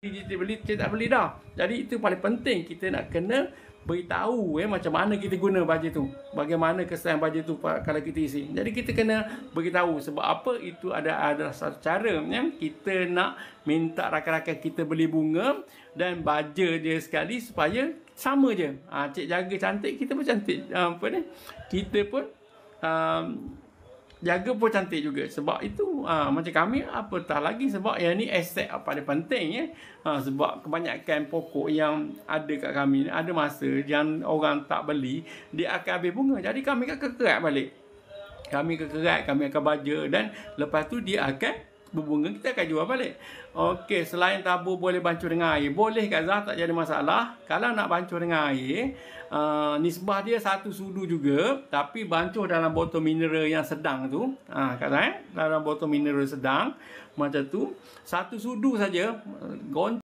Kita tak beli dah. Jadi itu paling penting, kita nak kena beritahu macam mana kita guna baju tu, bagaimana kesan baju tu kalau kita isi. Jadi kita kena beritahu sebab apa itu adalah satu cara kita nak minta rakan-rakan kita beli bunga dan baja dia sekali supaya sama je. Cik jaga cantik, kita pun cantik. Kita pun jaga pun cantik juga. Sebab itu macam kami apatah lagi, sebab yang ni aset paling penting sebab kebanyakan pokok yang ada kat kami ni, ada masa yang orang tak beli, dia akan habis bunga. Jadi kami akan kerat balik. Kami akan baja dan lepas tu dia akan berbunga, kita akan jual balik. Okey, selain tabur boleh bancur dengan air. Boleh Kak Zah, tak jadi masalah. Kalau nak bancur dengan air, nisbah dia 1 sudu juga, tapi bancur dalam botol mineral yang sedang tu. Kak Zah, dalam botol mineral sedang macam tu, 1 sudu saja.